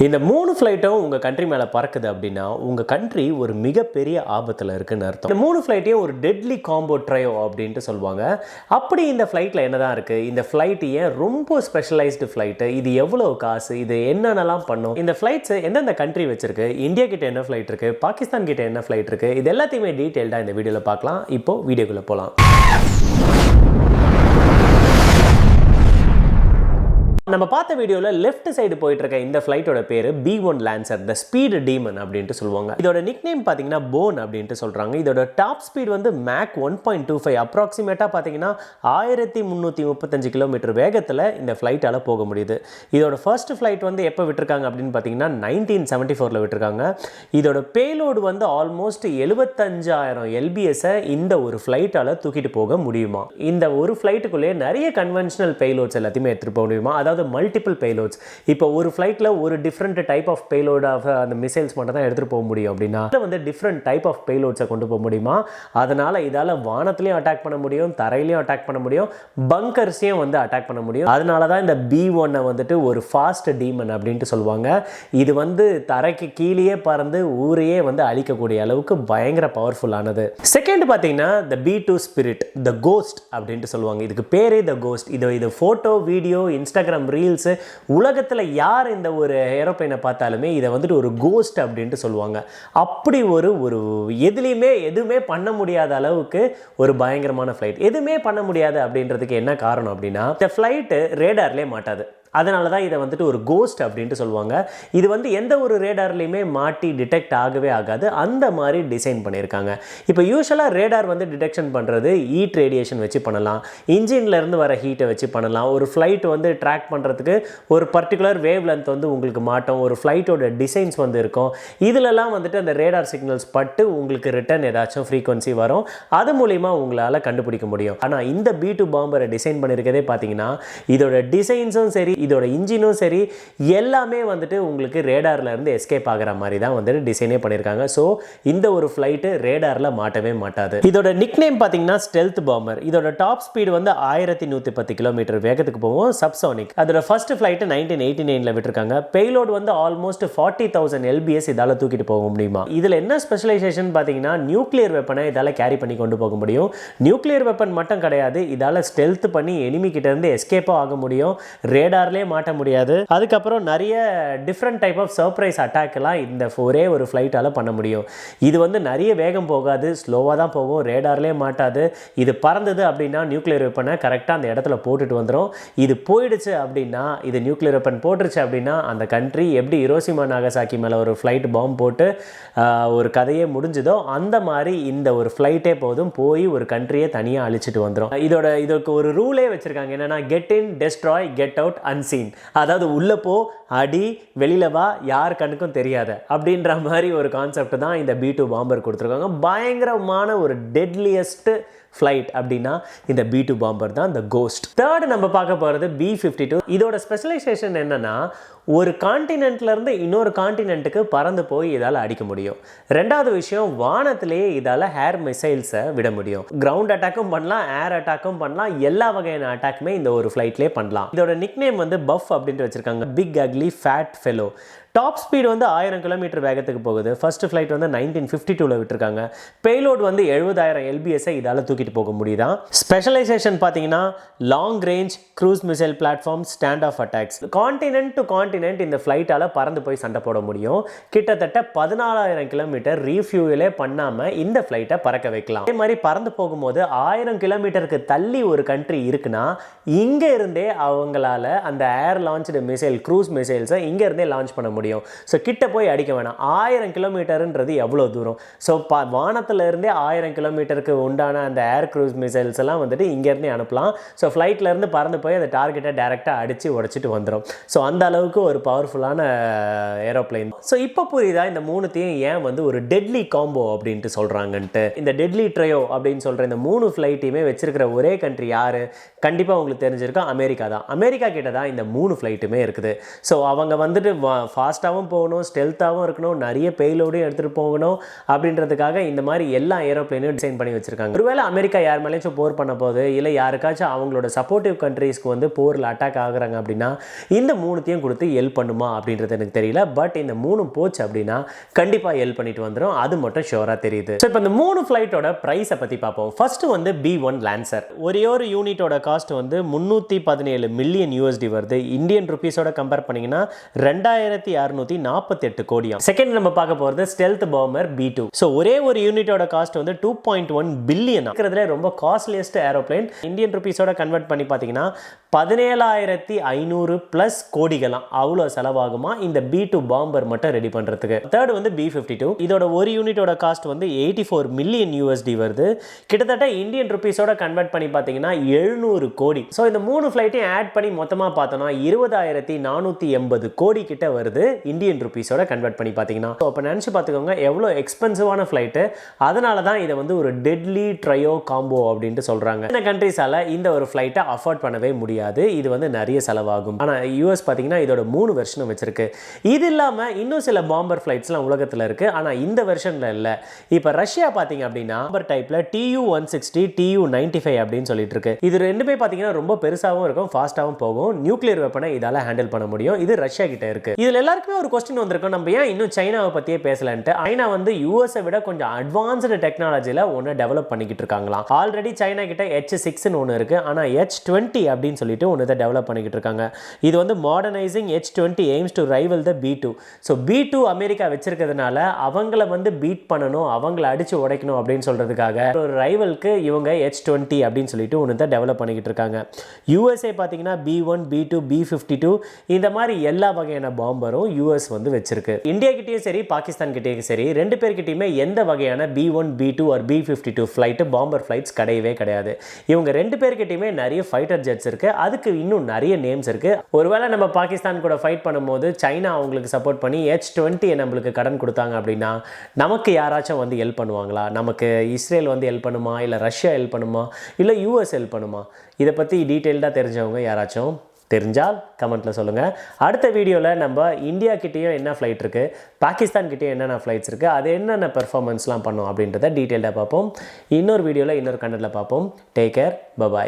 இந்த 3 ஃப்ளைட்டும் உங்கள் கண்ட்ரி மேலே பறக்குது அப்படின்னா உங்கள் கண்ட்ரி ஒரு மிகப்பெரிய ஆபத்தில் இருக்குன்னு அர்த்தம். இந்த 3 ஃப்ளைட்டையும் ஒரு டெட்லி காம்போ ட்ரையோ அப்படின்ட்டு சொல்லுவாங்க. அப்படி இந்த ஃப்ளைட்டில் என்ன தான் இருக்குது, இந்த ஃப்ளைட் ஏன் ரொம்ப ஸ்பெஷலைஸ்டு ஃப்ளைட்டு, இது எவ்வளோ காசு, இது என்னென்னலாம் பண்ணும், இந்த ஃப்ளைட்ஸ் எந்தெந்த கண்ட்ரி வச்சிருக்கு, இந்தியா கிட்ட என்ன ஃப்ளைட் இருக்குது, பாகிஸ்தான் கிட்ட என்ன ஃப்ளைட் இருக்குது, இது எல்லாத்தையுமே டீட்டெயில்டாக இந்த வீடியோவில் பார்க்கலாம். இப்போது வீடியோக்குள்ளே போகலாம். நம்ம பார்த்த வீடியோவில் லெஃப்ட் சைடு போயிட்டு இருக்க இந்த ஃப்ளைட்டோட பேர் B1 லான்சர், த ஸ்பீடு டீமன் அப்படின்ட்டு சொல்லுவாங்க. இதோட நிக் நேம் பார்த்தீங்கன்னா போன் அப்படின்ட்டு சொல்கிறாங்க. இதோட டாப் ஸ்பீட் வந்து மேக் 1.25, அப்ராக்சிமேட்டாக பார்த்தீங்கன்னா 1335 கிலோமீட்டர் வேகத்தில் இந்த ஃப்ளைட்டால் போக முடியுது. இதோட ஃபர்ஸ்ட் ஃப்ளைட் வந்து எப்போ விட்டுருக்காங்க அப்படின்னு பார்த்தீங்கன்னா 1974 விட்டுருக்காங்க. இதோட பேலோடு வந்து ஆல்மோஸ்ட் 75,000 LBS இந்த ஒரு ஃப்ளைட்டால் தூக்கிட்டு போக முடியுமா. இந்த ஒரு ஃப்ளைட்டுக்குள்ளேயே நிறைய கன்வென்ஷனல் பேலோட்ஸ் எல்லாத்தையுமே எடுத்துகிட்டு போக முடியுமா, அதாவது மல்டிபிள் பேலோட்ஸ். இப்போ ஒரு ஃப்ளைட்டில் ஒரு different type of payload of அந்த மிசைல்ஸ் மட்டும் தான் எடுத்துகிட்டு போக முடியும் அப்படின்னா வந்து டிஃப்ரெண்ட் டைப் ஆஃப் பேலோட்ஸை கொண்டு போக முடியுமா. அதனால் இதால் வானத்துலேயும் அட்டாக் பண்ண முடியும், தரையிலையும் அட்டாக் பண்ண முடியும், பங்கர்ஸையும் வந்து அட்டாக் பண்ண முடியும். அதனால தான் இந்த B1 வந்துட்டு ஒரு ஃபாஸ்ட் டீமன் அப்படின்ட்டு சொல்லுவாங்க. இது வந்து தரைக்கு கீழே பறந்து ஊரையே வந்து அழிக்கக்கூடிய அளவுக்கு பயங்கர பவர்ஃபுல்லானது. செகண்ட் பார்த்தீங்கன்னா த B2 ஸ்பிரிட், த கோஸ்ட் அப்படின்ட்டு சொல்லுவாங்க. இதுக்கு பேரே த கோஸ்ட். இது ஃபோட்டோ, வீடியோ, இன்ஸ்டாகிராம் ரீல்ஸு, உலகத்தில் யார் இந்த ஒரு ஏரோப்ளைனை பார்த்தாலுமே இதை வந்துட்டு ஒரு கோஸ்ட் அப்படின்ட்டு சொல்லுவாங்க. அப்படி ஒரு எதுவுமே பண்ண முடியாத அளவுக்கு ஒரு பயங்கரமான ஃப்ளைட். எதுவுமே பண்ண முடியாது அப்படின்றதுக்கு என்ன காரணம் அப்படின்னா, இந்த ஃப்ளைட்டு ரேடார்லேயே மாட்டாது. அதனால தான் இதை வந்துட்டு ஒரு கோஸ்ட் அப்படின்ட்டு சொல்லுவாங்க. இது வந்து எந்த ஒரு ரேடார்லையுமே மாட்டி டிடெக்ட் ஆகவே ஆகாது. அந்த மாதிரி டிசைன் பண்ணியிருக்காங்க. இப்போ யூஸ்வலாக ரேடார் வந்து டிடெக்ஷன் பண்ணுறது ஹீட் ரேடியேஷன் வச்சு பண்ணலாம், இன்ஜின்லேருந்து வர ஹீட்டை வச்சு பண்ணலாம். ஒரு ஃப்ளைட் வந்து ட்ராக் பண்ணுறதுக்கு ஒரு பர்டிகுலர் வேவ் லென்த் வந்து உங்களுக்கு மாட்டோம், ஒரு ஃப்ளைட்டோட டிசைன்ஸ் வந்து இருக்கும். இதிலெல்லாம் வந்துட்டு அந்த ரேடார் சிக்னல்ஸ் பட்டு உங்களுக்கு ரிட்டர்ன் ஏதாச்சும் ஃப்ரீக்வன்சி வரும். அது மூலிமா உங்களால் கண்டுபிடிக்க முடியும். ஆனால் இந்த B2 பாம்பரை டிசைன் பண்ணியிருக்கதே பார்த்தீங்கன்னா இதோட டிசைன்ஸும் சரி, இதோட இன்ஜினும் சரி, எல்லாமே வந்துட்டு உங்களுக்கு ரேடார்ல இருந்து எஸ்கேப் ஆகிற மாதிரி தான் வந்துட்டு டிசைனே பண்ணியிருக்காங்க. ஸோ இந்த ஒரு ஃப்ளைட்டு ரேடாரில் மாட்டவே மாட்டாது. இதோட நிக் நேம் பார்த்தீங்கன்னா ஸ்டெல்த் பாம்பர். இதோட டாப் ஸ்பீடு வந்து 1110 கிலோமீட்டர் வேகத்துக்கு போகும், சப்சோனிக். அதோட ஃபர்ஸ்ட் ஃப்ளைட்டு 1989 விட்டுருக்காங்க. பேலோடு வந்து ஆல்மோஸ்ட் 40,000 LBS இதால் தூக்கிட்டு போக முடியுமா. இதில் என்ன ஸ்பெஷலைசேஷன் பார்த்தீங்கன்னா நியூக்ளியர் வெப்பனை இதால் கேரி பண்ணி கொண்டு போக முடியும். நியூக்ளியர் வெப்பன் மட்டும் கிடையாது, இதால் ஸ்டெல்த் பண்ணி எனிமி கிட்ட இருந்து எஸ்கேப்பும் ஆக முடியும், ரேடார் மாட்ட முடியாது. அதுக்கப்புறம் நிறைய டிஃப்ரெண்ட் டைப் ஆஃப் சர்ப்ரைஸ் அட்டாக்லாம் இந்த ஒரே ஒரு ஃப்ளைட்டால் பண்ண முடியும். இது வந்து நிறைய வேகம் போகாது, ஸ்லோவாக தான் போகும், ரேடார்லேயே மாட்டாது. இது பறந்தது அப்படின்னா நியூக்ளியர் வெப்பனை கரெக்டாக அந்த இடத்துல போட்டுட்டு வந்துடும். இது போயிடுச்சு அப்படின்னா, இது நியூக்ளியர் வெப்பன் போட்டுருச்சு அப்படின்னா அந்த கண்ட்ரி எப்படி ஹிரோஷிமா நாகசாக்கி மேலே ஒரு ஃப்ளைட் பாம்பு போட்டு ஒரு கதையே முடிஞ்சதோ அந்த மாதிரி இந்த ஒரு ஃப்ளைட்டே போதும், போய் ஒரு கண்ட்ரியை தனியாக அழிச்சிட்டு வந்துடும். இதற்கு ஒரு ரூலே வச்சுருக்காங்க, என்னென்னா get in, destroy, get out, unseen. அதாவது உள்ளே போ, அடி, வெளியில் வா, யார் கண்ணுக்கும் தெரியாத அப்படின்ற மாதிரி ஒரு கான்செப்ட் தான் இந்த B2 பாம்பர் கொடுத்துருக்காங்க. பயங்கரமான ஒரு டெட்லியஸ்ட் ஃப்ளைட் அப்படின்னா இந்த B2 பாம்பர் தான், இந்த கோஸ்ட். தேர்ட் நம்ம பார்க்க போகிறது B52. இதோட ஸ்பெஷலைசேஷன் என்னன்னா, ஒரு கான்டினென்ட்லேருந்து இன்னொரு கான்டினென்ட்டுக்கு பறந்து போய் இதால் அடிக்க முடியும். ரெண்டாவது விஷயம், வானத்திலேயே இதால் ஏர் மிசைல்ஸை விட முடியும். கிரவுண்ட் அட்டாக்கும் பண்ணலாம், ஏர் அட்டாக்கும் பண்ணலாம், எல்லா வகையான அட்டாக்குமே இந்த ஒரு ஃப்ளைட்லேயே பண்ணலாம். இதோட நிக் நேம் வந்து பஃப் அப்படின்ட்டு வச்சுருக்காங்க, big ugly fat fellow. Top speed வந்து 1000 கிலோமீட்டர் வேகத்துக்கு போகுது. ஃபர்ஸ்ட் ஃப்ளைட் வந்து 1952 விட்டுருக்காங்க. பேலோட் வந்து 70,000 LBS இதால் தூக்கிட்டு போக முடியுதான். ஸ்பெஷலைசேஷன் பார்த்தீங்கன்னா long range cruise missile platform, stand off attacks. Continent to continent இந்த ஃப்ளைட்டால் பறந்து போய் சண்டை போட முடியும். கிட்டத்தட்ட 14,000 கிலோமீட்டர் ரீஃபியூலே பண்ணாமல் இந்த ஃப்ளைட்டை பறக்க வைக்கலாம். அதே மாதிரி பறந்து போகும்போது 1000 கிலோமீட்டருக்கு தள்ளி ஒரு கண்ட்ரி இருக்குன்னா இங்கே இருந்தே அவங்களால அந்த ஏர் லான்ச்டு மிசைல், க்ரூஸ் மிசைல்ஸை இங்கே இருந்தே லான்ச் பண்ண முடியும். ஸோ கிட்ட போய் அடிக்க வேணாம். 1000 கிலோமீட்டருன்றது எவ்வளோ தூரம். ஸோ வானத்தில் இருந்தே 1000 கிலோமீட்டருக்கு உண்டான அந்த ஏர் க்ரூஸ் மிசைல்ஸ் எல்லாம் வந்துட்டு இங்கேருந்தே அனுப்பலாம். ஸோ ஃப்ளைட்லேருந்து பறந்து போய் அந்த டார்கெட்டை டேரெக்டாக அடித்து உடச்சிட்டு வந்துடும். ஸோ அந்த அளவுக்கு ஒரு பவர்ஃபுல்லான ஏரோப்ளைன். ஸோ இப்போ புரியுதா இந்த மூணுத்தையும் ஏன் வந்து ஒரு டெட்லி காம்போ அப்படின்ட்டு சொல்கிறாங்கன்ட்டு. இந்த டெட்லி ட்ரையோ அப்படின்னு சொல்கிற இந்த 3 ஃப்ளைட்டையுமே வச்சிருக்கிற ஒரே கண்ட்ரி யார்? கண்டிப்பாக உங்களுக்கு தெரிஞ்சிருக்கும், அமெரிக்கா தான். அமெரிக்கா கிட்ட தான் இந்த 3 ஃப்ளைட்டுமே இருக்குது. ஸோ அவங்க வந்துட்டு ஃபாஸ்ட்டாகவும் போகணும், ஸ்டெல்த்தாகவும் இருக்கணும், நிறைய பேலோடையும் எடுத்துகிட்டு போகணும் அப்படின்றதுக்காக இந்த மாதிரி எல்லா ஏரோப்ளைனையும் டிசைன் பண்ணி வச்சுருக்காங்க. ஒருவேளை அமெரிக்கா யார் மேலேயும் போர் பண்ண போது இல்லை யாருக்காச்சும் அவங்களோட சப்போர்ட்டிவ் கண்ட்ரீஸ்க்கு வந்து போரில் அட்டாக் ஆகுறாங்க அப்படின்னா இந்த 3த்தையும் கொடுத்து ஹெல்ப் பண்ணுமா அப்படின்றது எனக்கு தெரியல. பட் இந்த 3 போச்சு அப்படின்னா கண்டிப்பாக ஹெல்ப் பண்ணிட்டு வந்துடும், அது மட்டும் ஷோராக தெரியுது. ஸோ இப்போ இந்த 3 ஃப்ளைட்டோட ப்ரைஸை பற்றி பார்ப்போம். ஃபர்ஸ்ட் வந்து B1 லான்சர். ஒரே ஒரு யூனிட்டோட காஸ்ட் வந்து 317 மில்லியன் USD வருது. இந்தியன் ருபீஸோட கம்பேர் பண்ணிங்கன்னா 2648 கோடியாம். செகண்ட் நம்ம பார்க்க போகிறது ஸ்டெல்த் பாம்பர் B2. ஸோ ஒரே ஒரு யூனிட்டோட காஸ்ட் வந்து 2.1 பில்லியன். இருக்கிறதுல ரொம்ப காஸ்ட்லியஸ்ட் ஏரோப்ளைன். இந்தியன் ருபீஸோட கன்வெர்ட் பண்ணி பார்த்தீங்கன்னா 17,500 பிளஸ் கோடிகளாம் அவ்வளோ செலவாகுமா இந்த B2 பாம்பர் மட்டும் ரெடி பண்ணுறதுக்கு. தேர்ட் வந்து B52. இதோட ஒரு யூனிட்டோட காஸ்ட் வந்து 84 மில்லியன் USD வருது. கிட்டத்தட்ட இந்தியன் ருபீஸோட கன்வெர்ட் பண்ணி பார்த்தீங்கன்னா 700 கோடி. ஸோ இந்த 3 ஃப்ளைட்டையும் ஆட் பண்ணி மொத்தமாக பார்த்தோன்னா 20,480 கோடி கிட்ட வருது இந்தியன் ருபீஸோட கன்வெர்ட் பண்ணி பார்த்தீங்கன்னா. ஸோ அப்போ நினச்சி பார்த்துக்கோங்க எவ்வளோ எக்ஸ்பென்சிவான ஃப்ளைட்டு. அதனால தான் இதை வந்து ஒரு டெட்லி ட்ரையோ காம்போ அப்படின்ட்டு சொல்கிறாங்க. இந்த கண்ட்ரீஸால் இந்த ஒரு ஃப்ளைட்டை அஃபோர்ட் பண்ணவே முடியாது, இது வந்து நிறைய செலவாகும். ஆனால் US பார்த்தீங்கன்னா இதோட 3 வெர்ஷனும் வச்சிருக்கு. இது இல்லாமல் இன்னும் சில பாம்பர் ஃப்ளைட்ஸ்லாம் உலகத்தில் இருக்குது, ஆனால் இந்த வெர்ஷனில் இல்லை. இப்போ ரஷ்யா பார்த்தீங்க அப்படின்னா பாம்பர் டைப்பில் TU-160 TU-95 அப்படின்னு சொல்லிட்டு இருக்கு. இது ரெண்டுமே பார்த்தீங்கன்னா ரொம்ப பெருசாகவும் இருக்கும், ஃபாஸ்ட்டாகவும் போகும். நியூக்ளியர் வெப்பனை இதால் ஹேண்டில் பண்ண முடியும். இது ரஷ்யா கிட்ட இருக்கு. இதில் எல்லாருக்குமே ஒரு கொஸ்டின் வந்திருக்கும், நம்ம ஏன் இன்னும் சைனாவை பற்றியே பேசலன்ட்டு. சைனா வந்து யூஎஸை விட கொஞ்சம் அட்வான்ஸ்டு டெக்னாலஜியில் ஒன்று டெவலப் பண்ணிக்கிட்டு இருக்காங்களாம். ஆல்ரெடி சைனா கிட்ட H6ன்னு ஒன்று இருக்குது, ஆனால் H20 அப்படின்னு சொல்லிட்டு ஒன்று தான் டெவலப் பண்ணிக்கிட்டு இருக்காங்க. இது வந்து modernising H20 aims to rival the B2. So B2 America வச்சிருக்கிறதுனால அவங்கள வந்து பீட் பண்ணணும், அவங்கள அடிச்சு உடைக்கணும் அப்படின்னு சொல்றதுக்காக ஒரு ரைவலுக்கு இவங்க H20 அப்படின்னு சொல்லிட்டு ஒன்று தான் டெவலப் பண்ணிக்கிட்டு இருக்காங்க. USA பார்த்தீங்கன்னா B1, B2, B52 இந்த மாதிரி எல்லா வகையான பாம்பரும் US வந்து வச்சிருக்கு. இந்தியா கிட்டேயும் சரி பாகிஸ்தான் கிட்டேயும் சரி ரெண்டு பேர்கிட்டயுமே எந்த வகையான B1, B2 or B52 flight பாம்பர் flights கிடையவே கிடையாது. இவங்க ரெண்டு பேர்கிட்டயுமே நிறைய ஃபைட்டர் ஜெட்ஸ் இருக்கு, அதுக்கு இன்னும் நிறைய நேம்ஸ் இருக்கு. ஒருவேளை நம்ம பாகிஸ்தான் கூட ஃபைட் பண்ணும்போது சைனா அவங்களுக்கு சப்போர்ட் பண்ணி H20 நம்மளுக்கு கடன் கொடுத்தாங்க அப்படின்னா நமக்கு யாராச்சும் வந்து ஹெல்ப் பண்ணுவாங்களா? நமக்கு இஸ்ரேல் வந்து ஹெல்ப் பண்ணுமா, இல்லை ரஷ்யா ஹெல்ப் பண்ணுமா, இல்லை US ஹெல்ப் பண்ணுமா? இதை பற்றி டீட்டெயில்டாக தெரிஞ்சவங்க யாராச்சும் தெரிஞ்சால் கமெண்ட்டில் சொல்லுங்கள். அடுத்த வீடியோவில் நம்ம இந்தியா கிட்டேயும் என்ன ஃப்ளைட் இருக்குது, பாகிஸ்தான் கிட்டேயும் என்னென்ன ஃப்ளைட்ஸ் இருக்குது, அது என்னென்ன பெர்ஃபார்மன்ஸ்லாம் பண்ணோம் அப்படின்றத டீட்டெயில்டாக பார்ப்போம். இன்னொரு வீடியோவில் இன்னொரு கண்டென்ட்டில் பார்ப்போம். Take care, bye bye.